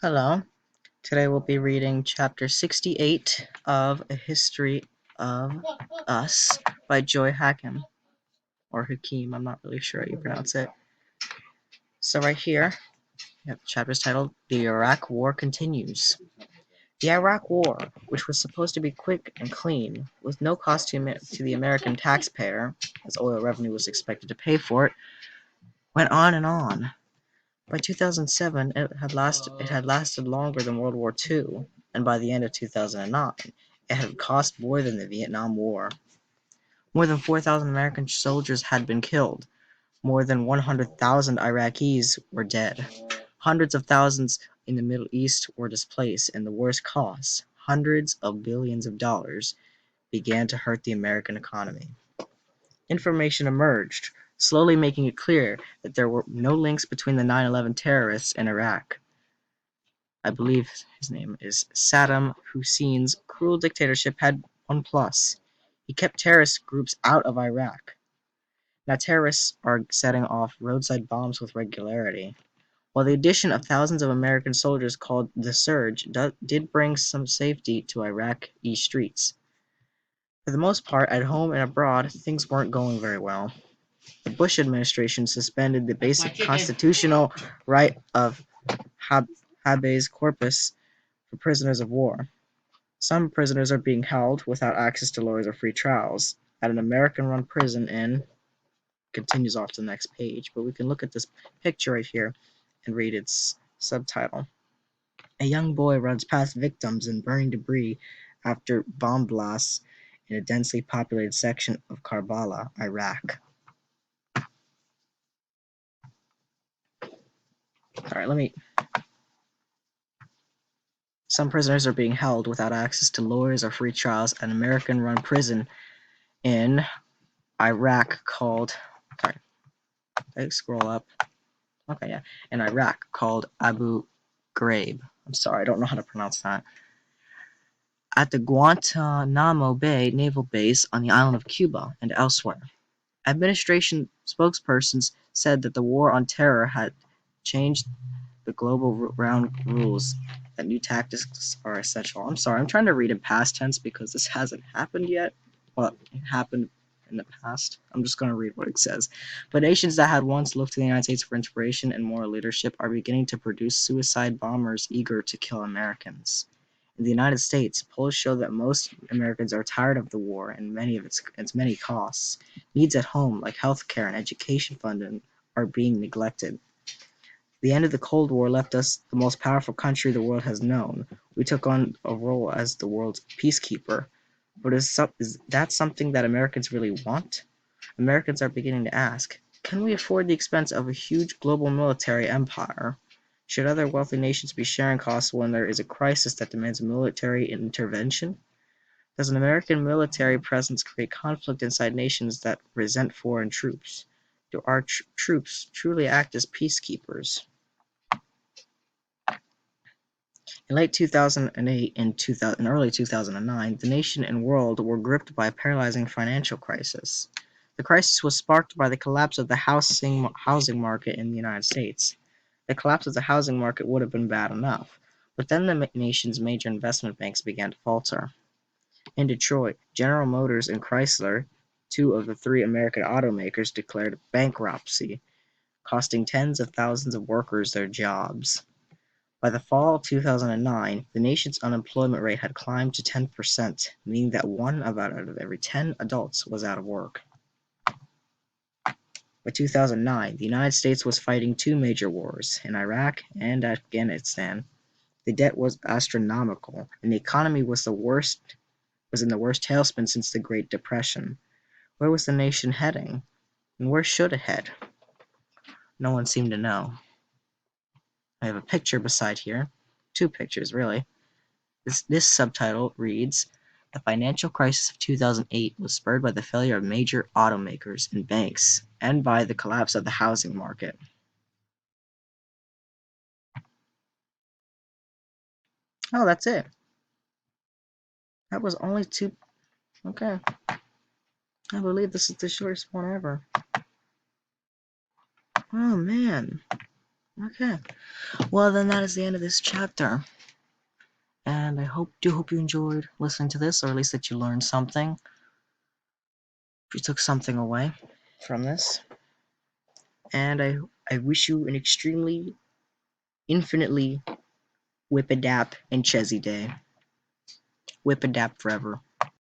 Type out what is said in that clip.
Hello. Today we'll be reading chapter 68 of A History of Us by Joy Hakim, or Hakim, I'm not really sure how you pronounce it. So right here, the chapter's titled The Iraq War Continues. The Iraq War, which was supposed to be quick and clean, with no cost to the American taxpayer, as oil revenue was expected to pay for it, went on and on. By 2007, it had lasted longer than World War II, and by the end of 2009, it had cost more than the Vietnam War. More than 4,000 American soldiers had been killed. More than 100,000 Iraqis were dead. Hundreds of thousands in the Middle East were displaced, and the worst costs, hundreds of billions of dollars, began to hurt the American economy. Information emerged, slowly making it clear that there were no links between the 9/11 terrorists and Iraq. I believe his name is Saddam Hussein's cruel dictatorship had one plus. He kept terrorist groups out of Iraq. Now terrorists are setting off roadside bombs with regularity. While the addition of thousands of American soldiers called the Surge did bring some safety to Iraqi streets, for the most part, at home and abroad, things weren't going very well. The Bush administration suspended the basic constitutional right of habeas corpus for prisoners of war. Some prisoners are being held without access to lawyers or free trials at an American-run prison in continues off to the next page, but we can look at this picture right here and read its subtitle. A young boy runs past victims and burning debris after bomb blasts in a densely populated section of Karbala, Iraq. Some prisoners are being held without access to lawyers or free trials at an American-run prison in Iraq called. Sorry, I scroll up. Okay, yeah, in Iraq called Abu Ghraib. I'm sorry, I don't know how to pronounce that. At the Guantanamo Bay naval base on the island of Cuba and elsewhere. Administration spokespersons said that the war on terror had changed the global ground rules, that new tactics are essential. I'm sorry, I'm trying to read in past tense because this hasn't happened yet. Well, it happened in the past. I'm just going to read what it says. But nations that had once looked to the United States for inspiration and moral leadership are beginning to produce suicide bombers eager to kill Americans. In the United States, polls show that most Americans are tired of the war and many of its many costs. Needs at home, like health care and education funding, are being neglected. The end of the Cold War left us the most powerful country the world has known. We took on a role as the world's peacekeeper. But is that something that Americans really want? Americans are beginning to ask, can we afford the expense of a huge global military empire? Should other wealthy nations be sharing costs when there is a crisis that demands military intervention? Does an American military presence create conflict inside nations that resent foreign troops? Do our troops truly act as peacekeepers? In late 2008 and early 2009, the nation and world were gripped by a paralyzing financial crisis. The crisis was sparked by the collapse of the housing market in the United States. The collapse of the housing market would have been bad enough, but then the nation's major investment banks began to falter. In Detroit, General Motors and Chrysler, two of the three American automakers, declared bankruptcy, costing tens of thousands of workers their jobs. By the fall of 2009, the nation's unemployment rate had climbed to 10%, meaning that one out of every 10 adults was out of work. By 2009, the United States was fighting two major wars, in Iraq and Afghanistan. The debt was astronomical, and the economy was in the worst tailspin since the Great Depression. Where was the nation heading? And where should it head? No one seemed to know. I have a picture beside here. Two pictures, really. This subtitle reads, "The financial crisis of 2008 was spurred by the failure of major automakers and banks, and by the collapse of the housing market." Oh, that's it. That was only two. Okay. I believe this is the shortest one ever. Oh, man. Okay. Well, then that is the end of this chapter. And I hope you enjoyed listening to this, or at least that you learned something. If you took something away from this. And I wish you an extremely, infinitely Whipadap and Chezzy day. Whipadap forever.